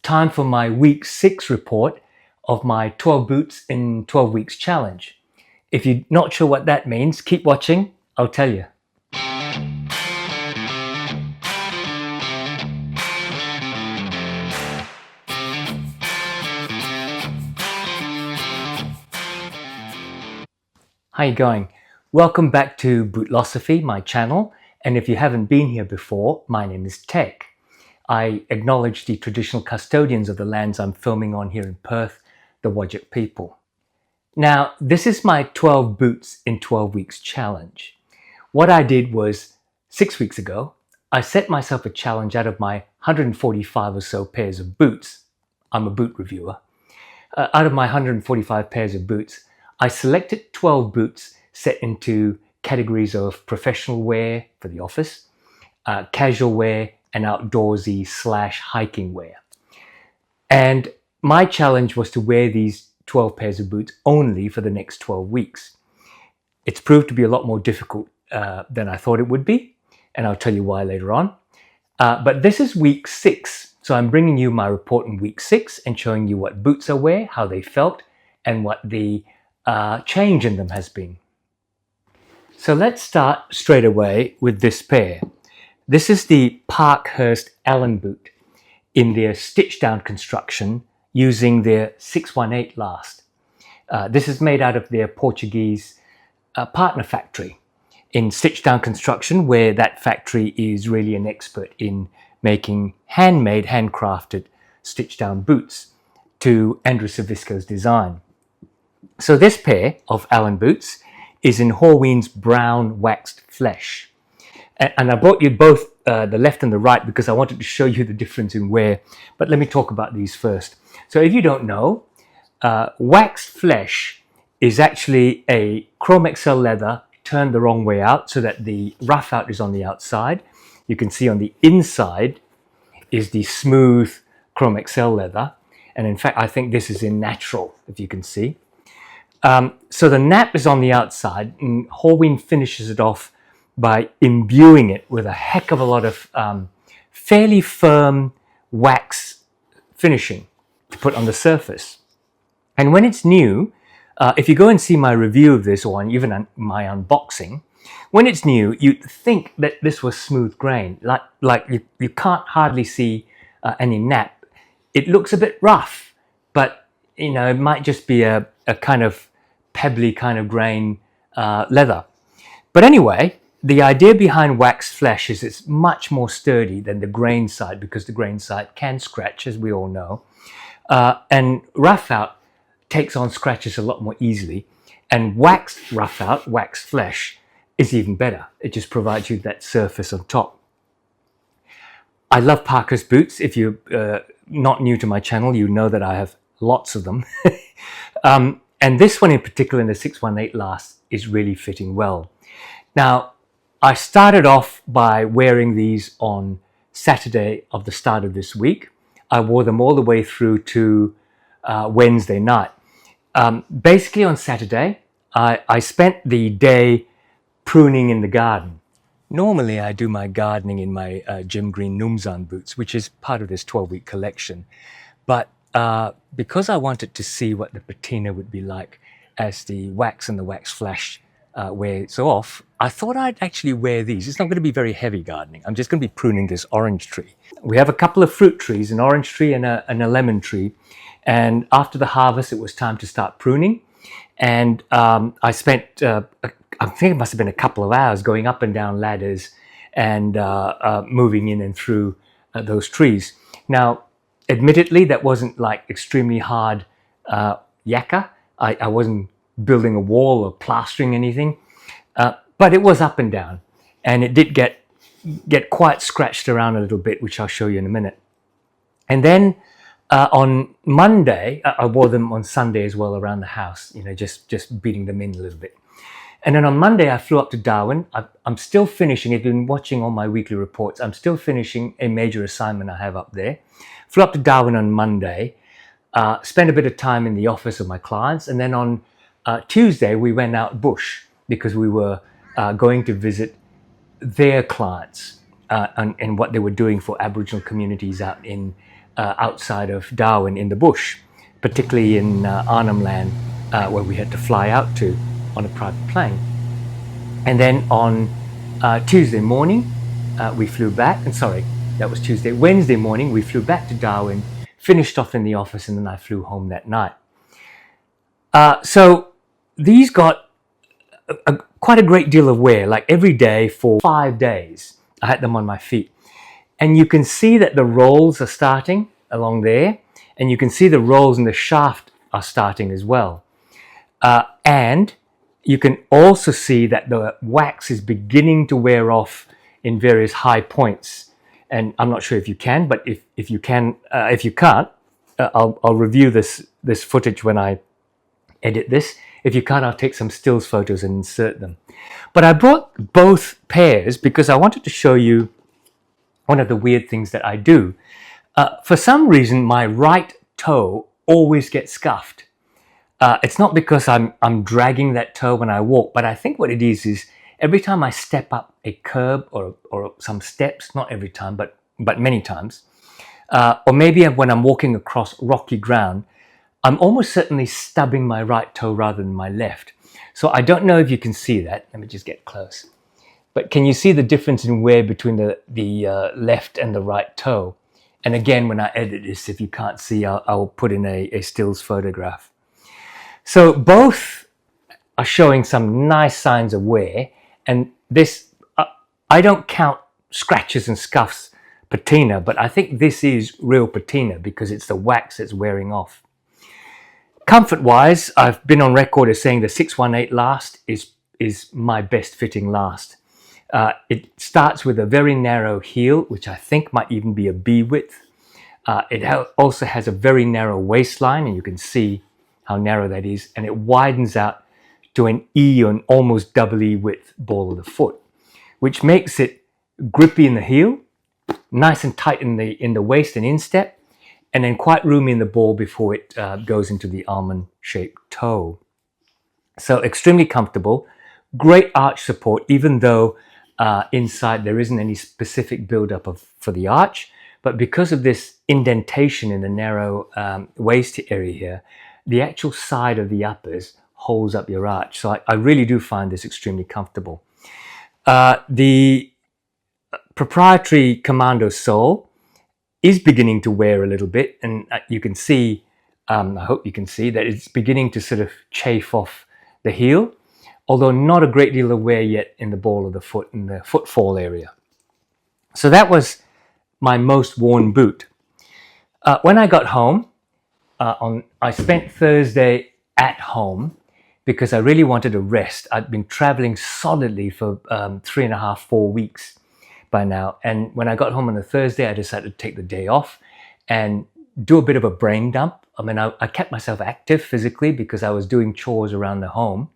time for my week 6 report of my 12 boots in 12 weeks challenge. If you're not sure what that means, keep watching, I'll tell you. How you going? Welcome back to Bootlosophy, my channel, and if you haven't been here before, my name is Tech. I acknowledge the traditional custodians of the lands I'm filming on here in Perth, the Whadjuk people. Now, this is my 12 boots in 12 weeks challenge. What I did was, 6 weeks ago, I set myself a challenge out of my 145 or so pairs of boots. I'm a boot reviewer. Out of my 145 pairs of boots, I selected 12 boots set into categories of professional wear for the office, casual wear, and outdoorsy / hiking wear. And my challenge was to wear these 12 pairs of boots only for the next 12 weeks. It's proved to be a lot more difficult than I thought it would be, and I'll tell you why later on. But this is week 6, so I'm bringing you my report in week 6 and showing you what boots I wear, how they felt, and what the change in them has been. So let's start straight away with this pair. This is the Parkhurst Allen boot in their Stitchdown construction using their 618 last. This is made out of their Portuguese partner factory in Stitchdown construction, where that factory is really an expert in making handmade, handcrafted Stitchdown boots to Andrew Savisco's design. So this pair of Allen boots is in Horween's brown waxed flesh. And I brought you both the left and the right because I wanted to show you the difference in wear. But let me talk about these first. So if you don't know, waxed flesh is actually a Chrome XL leather turned the wrong way out so that the rough out is on the outside. You can see on the inside is the smooth Chrome XL leather. And in fact, I think this is in natural, if you can see. So the nap is on the outside, and Horween finishes it off by imbuing it with a heck of a lot of fairly firm wax finishing to put on the surface. And when it's new, if you go and see my review of this, or even my unboxing, when it's new, you'd think that this was smooth grain, like you can't hardly see any nap. It looks a bit rough, but you know, it might just be a kind of pebbly kind of grain leather. But anyway, the idea behind waxed flesh is it's much more sturdy than the grain side, because the grain side can scratch, as we all know. And rough out takes on scratches a lot more easily. And waxed rough out, waxed flesh, is even better. It just provides you that surface on top. I love Parkhurst boots. If you're not new to my channel, you know that I have lots of them. And this one in particular, in the 618 last, is really fitting well. Now, I started off by wearing these on Saturday of the start of this week. I wore them all the way through to Wednesday night. Basically on Saturday, I spent the day pruning in the garden. Normally I do my gardening in my Jim Green Numzan boots, which is part of this 12-week collection. But because I wanted to see what the patina would be like as the wax and the wax flesh wears off, I thought I'd actually wear these. It's not going to be very heavy gardening. I'm just going to be pruning this orange tree. We have a couple of fruit trees, an orange tree and a lemon tree. And after the harvest, it was time to start pruning. And I spent, I think it must have been a couple of hours going up and down ladders and moving in and through those trees. Now, admittedly, that wasn't like extremely hard yakka. I wasn't building a wall or plastering anything, but it was up and down, and it did get quite scratched around a little bit, which I'll show you in a minute. And then on Monday, I wore them on Sunday as well around the house, you know, just beating them in a little bit. And then on Monday, I flew up to Darwin. I'm still finishing, if you've been watching all my weekly reports, I'm still finishing a major assignment I have up there. Flew up to Darwin on Monday, spent a bit of time in the office of my clients, and then on Tuesday, we went out bush because we were going to visit their clients and what they were doing for Aboriginal communities out in outside of Darwin in the bush, particularly in Arnhem Land, where we had to fly out to on a private plane. And then on Tuesday morning, we flew back, and sorry, that was Tuesday. Wednesday morning, we flew back to Darwin, finished off in the office, and then I flew home that night. So these got quite a great deal of wear, like every day for 5 days. I had them on my feet. And you can see that the rolls are starting along there, and you can see the rolls in the shaft are starting as well. And you can also see that the wax is beginning to wear off in various high points. And I'm not sure if you can, but if you can, if you can't, I'll review this footage when I edit this. If you can't, I'll take some stills photos and insert them. But I brought both pairs because I wanted to show you one of the weird things that I do. For some reason, my right toe always gets scuffed. It's not because I'm dragging that toe when I walk, but I think what it is every time I step up a curb or some steps, not every time, but many times, or maybe when I'm walking across rocky ground, I'm almost certainly stubbing my right toe rather than my left. So I don't know if you can see that. Let me just get close. But can you see the difference in wear between the left and the right toe? And again, when I edit this, if you can't see, I'll put in a stills photograph. So both are showing some nice signs of wear. And this, I don't count scratches and scuffs patina, but I think this is real patina because it's the wax that's wearing off. Comfort-wise, I've been on record as saying the 618 last is my best fitting last. It starts with a very narrow heel, which I think might even be a B width. It also has a very narrow waistline, and you can see how narrow that is, and it widens out to an E or an almost double E width ball of the foot, which makes it grippy in the heel, nice and tight in the waist and instep, and then quite roomy in the ball before it goes into the almond-shaped toe. So extremely comfortable, great arch support, even though inside there isn't any specific build-up for the arch, but because of this indentation in the narrow waist area here, the actual side of the uppers holds up your arch. So I really do find this extremely comfortable. The proprietary Commando sole is beginning to wear a little bit, and you can see, I hope you can see that it's beginning to sort of chafe off the heel, although not a great deal of wear yet in the ball of the foot and the footfall area. So that was my most worn boot. When I got home, I spent Thursday at home because I really wanted to rest. I'd been traveling solidly for 3.5, 4 weeks by now. And when I got home on a Thursday, I decided to take the day off and do a bit of a brain dump. I mean, I kept myself active physically because I was doing chores around the home,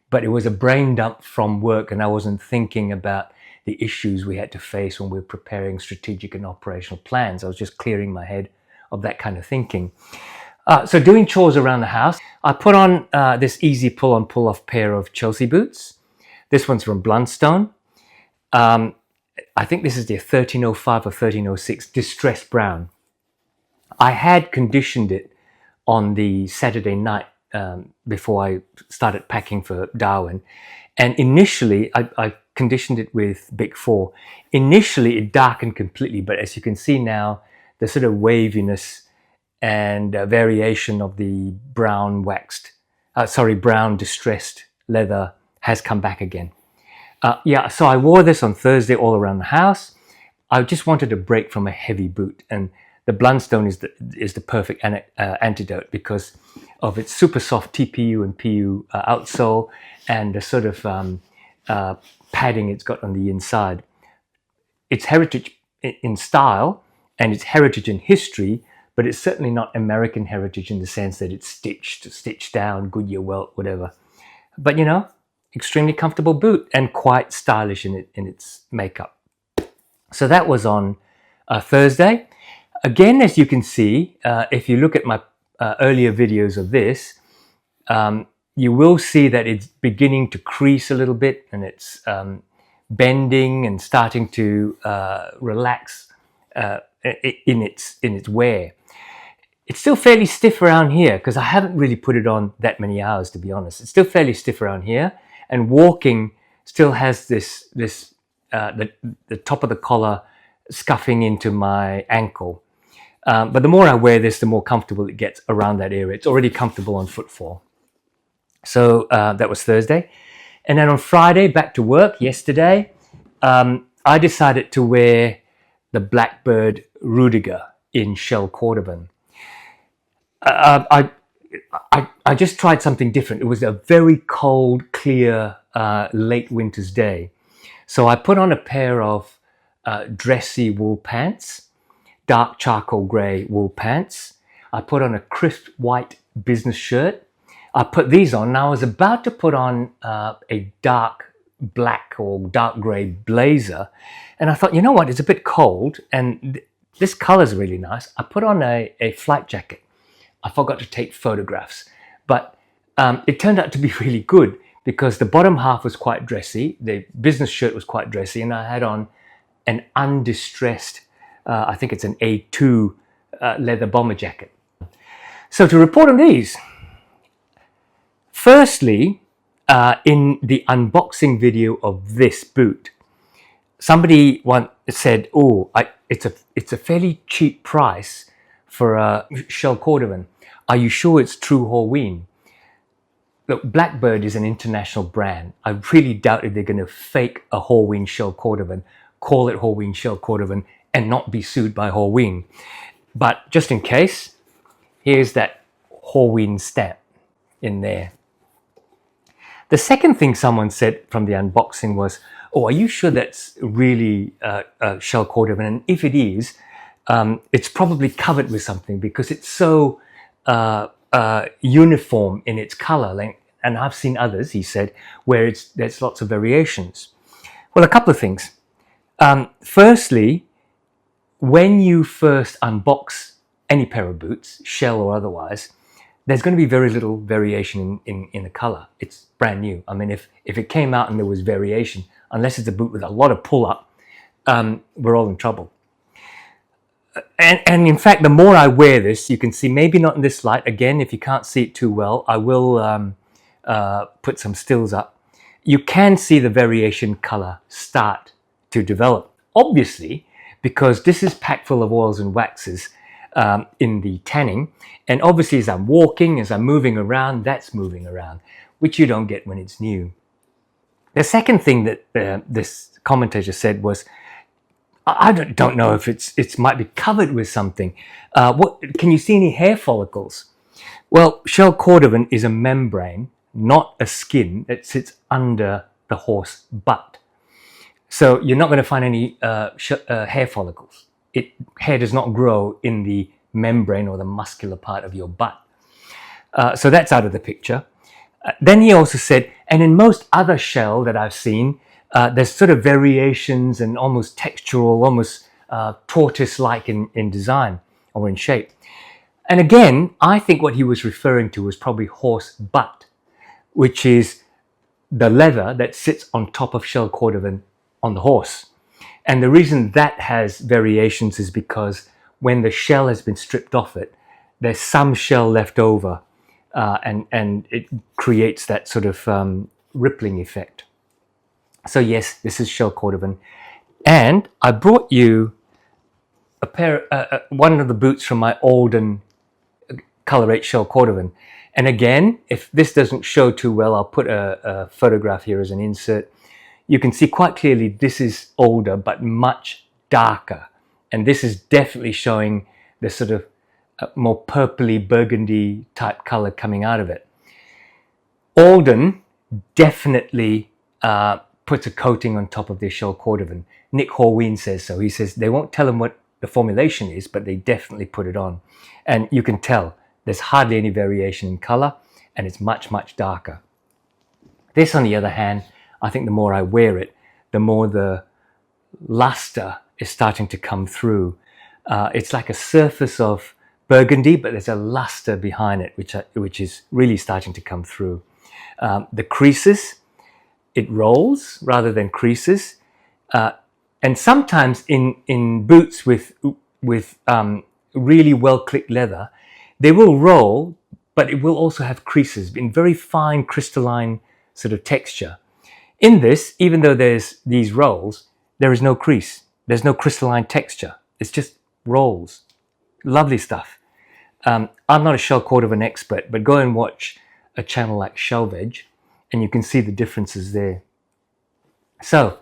but it was a brain dump from work, and I wasn't thinking about the issues we had to face when we were preparing strategic and operational plans. I was just clearing my head of that kind of thinking. So doing chores around the house, I put on this easy pull-on, pull-off pair of Chelsea boots. This one's from Blundstone. I think this is their 1305 or 1306 distressed brown. I had conditioned it on the Saturday night before I started packing for Darwin. And initially, I conditioned it with Big 4. Initially, it darkened completely, but as you can see now, the sort of waviness and variation of the brown brown distressed leather has come back again. Yeah, so I wore this on Thursday all around the house. I just wanted a break from a heavy boot, and the Blundstone is the perfect antidote because of its super soft TPU and PU outsole and the sort of padding it's got on the inside. It's heritage in style and it's heritage in history, but it's certainly not American heritage in the sense that it's stitched down, Goodyear welt, whatever. But you know, extremely comfortable boot and quite stylish in its makeup. So that was on Thursday. Again, as you can see, if you look at my earlier videos of this, you will see that it's beginning to crease a little bit, and it's bending and starting to relax in its wear. It's still fairly stiff around here because I haven't really put it on that many hours, to be honest. It's still fairly stiff around here, and walking still has this the top of the collar scuffing into my ankle. But the more I wear this, the more comfortable it gets around that area. It's already comfortable on footfall. So that was Thursday. And then on Friday, back to work, yesterday, I decided to wear the Blackbird Rudiger in shell cordovan. I just tried something different. It was a very cold, clear, late winter's day. So I put on a pair of dressy wool pants, dark charcoal grey wool pants. I put on a crisp white business shirt. I put these on. Now I was about to put on a dark black or dark grey blazer. And I thought, you know what, it's a bit cold and this color's really nice. I put on a flight jacket. I forgot to take photographs, but it turned out to be really good because the bottom half was quite dressy, the business shirt was quite dressy, and I had on an undistressed, I think it's an A2 leather bomber jacket. So to report on these, firstly, in the unboxing video of this boot, somebody once said, "Oh, it's a fairly cheap price for a shell cordovan. Are you sure it's true Horween?" Look, Blackbird is an international brand. I really doubt if they're going to fake a Horween shell cordovan, call it Horween shell cordovan, and not be sued by Horween. But just in case, here's that Horween stamp in there. The second thing someone said from the unboxing was, "Oh, are you sure that's really shell cordovan? And if it is, it's probably covered with something because it's so uniform in its color." And I've seen others, he said, where there's lots of variations. Well, a couple of things. Firstly, when you first unbox any pair of boots, shell or otherwise, there's going to be very little variation in the color. It's brand new. I mean, if it came out and there was variation, unless it's a boot with a lot of pull up, we're all in trouble. And in fact, the more I wear this, you can see, maybe not in this light. Again, if you can't see it too well, I will put some stills up. You can see the variation color start to develop. Obviously, because this is packed full of oils and waxes in the tanning. And obviously, as I'm walking, as I'm moving around, that's moving around, which you don't get when it's new. The second thing that this commentator said was, I don't know if it might be covered with something. Can you see any hair follicles? Well, shell cordovan is a membrane, not a skin that sits under the horse butt. So you're not going to find any hair follicles. Hair does not grow in the membrane or the muscular part of your butt. So that's out of the picture. Then he also said, and in most other shell that I've seen, there's sort of variations and almost textural, almost tortoise-like in design or in shape. And again, I think what he was referring to was probably horse butt, which is the leather that sits on top of shell cordovan on the horse. And the reason that has variations is because when the shell has been stripped off it, there's some shell left over, and it creates that sort of rippling effect. So yes, this is shell cordovan. And I brought you a pair, one of the boots from my Alden Color 8 shell cordovan. And again, if this doesn't show too well, I'll put a photograph here as an insert. You can see quite clearly this is older, but much darker. And this is definitely showing the sort of more purpley burgundy type color coming out of it. Alden definitely puts a coating on top of their shell cordovan. Nick Horween says so. He says they won't tell him what the formulation is, but they definitely put it on. And you can tell there's hardly any variation in color, and it's much, much darker. This, on the other hand, I think the more I wear it, the more the luster is starting to come through. It's like a surface of burgundy, but there's a luster behind it, which is really starting to come through. The creases, it rolls rather than creases. And sometimes in boots with with really well clipped leather, they will roll, but it will also have creases in very fine crystalline sort of texture. In this, even though there's these rolls, there is no crease. There's no crystalline texture. It's just rolls. Lovely stuff. I'm not a shell quarter expert, but go and watch a channel like Shelvedge and you can see the differences there. So,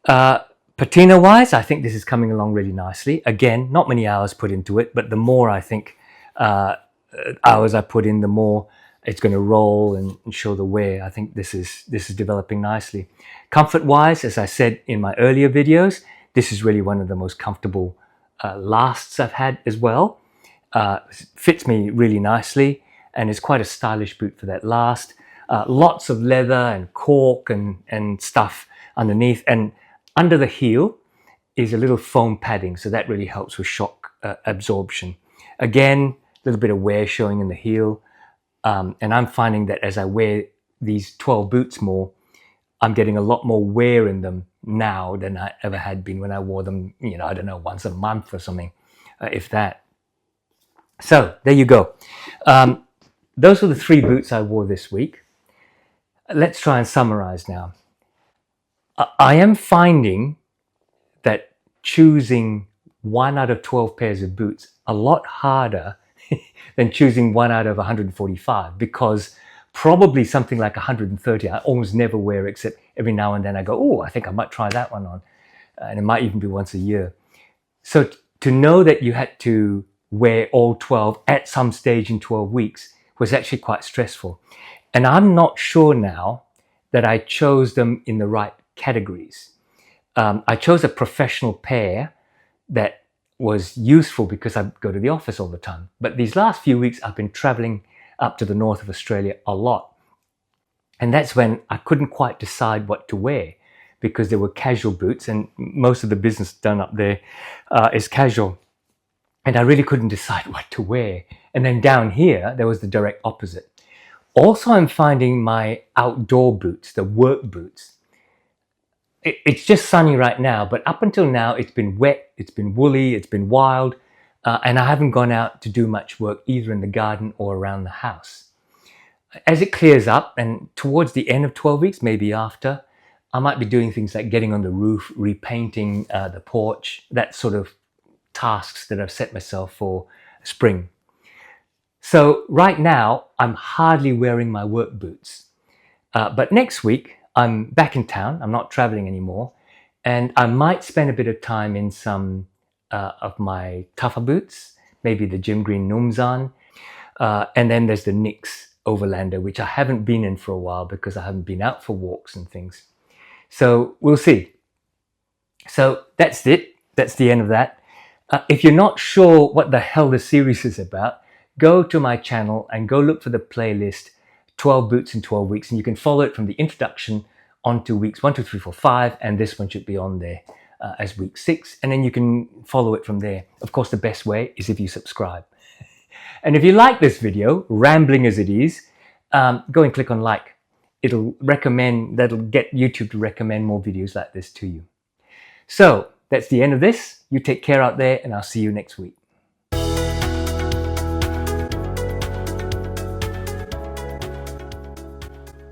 patina wise, I think this is coming along really nicely. Again, not many hours put into it, but the more I think hours I put in, the more it's going to roll and show the wear. I think this is developing nicely. Comfort wise, as I said in my earlier videos, this is really one of the most comfortable lasts I've had as well. Fits me really nicely and is quite a stylish boot for that last. Lots of leather and cork and stuff underneath, and under the heel is a little foam padding, so that really helps with shock absorption. Again, a little bit of wear showing in the heel, and I'm finding that as I wear these 12 boots more, I'm getting a lot more wear in them now than I ever had been when I wore them, you know, I don't know, once a month or something, if that. So there you go. Those were the 3 boots I wore this week. Let's try and summarize now. I am finding that choosing 1 out of 12 pairs of boots a lot harder than choosing 1 out of 145, because probably something like 130 I almost never wear, except every now and then I go, oh, I think I might try that one on. And it might even be once a year. So to know that you had to wear all 12 at some stage in 12 weeks was actually quite stressful. And I'm not sure now that I chose them in the right categories. I chose a professional pair that was useful because I go to the office all the time. But these last few weeks I've been traveling up to the north of Australia a lot. And that's when I couldn't quite decide what to wear, because there were casual boots, and most of the business done up there is casual. And I really couldn't decide what to wear. And then down here, there was the direct opposite. Also, I'm finding my outdoor boots, the work boots, it's just sunny right now, but up until now, it's been wet, it's been woolly, it's been wild, and I haven't gone out to do much work either in the garden or around the house. As it clears up, and towards the end of 12 weeks, maybe after, I might be doing things like getting on the roof, repainting the porch, that sort of tasks that I've set myself for spring. So right now, I'm hardly wearing my work boots. But next week, I'm back in town. I'm not traveling anymore. And I might spend a bit of time in some of my tougher boots, maybe the Jim Green Numzan. And then there's the NYX Overlander, which I haven't been in for a while because I haven't been out for walks and things. So we'll see. So that's it. That's the end of that. If you're not sure what the hell the series is about, go to my channel and go look for the playlist 12 boots in 12 weeks, and you can follow it from the introduction on to weeks 1, 2, 3, 4, 5, and this one should be on there as week 6, and then you can follow it from there. Of course, the best way is if you subscribe. And if you like this video, rambling as it is, go and click on like. That'll get YouTube to recommend more videos like this to you. So that's the end of this. You take care out there, and I'll see you next week.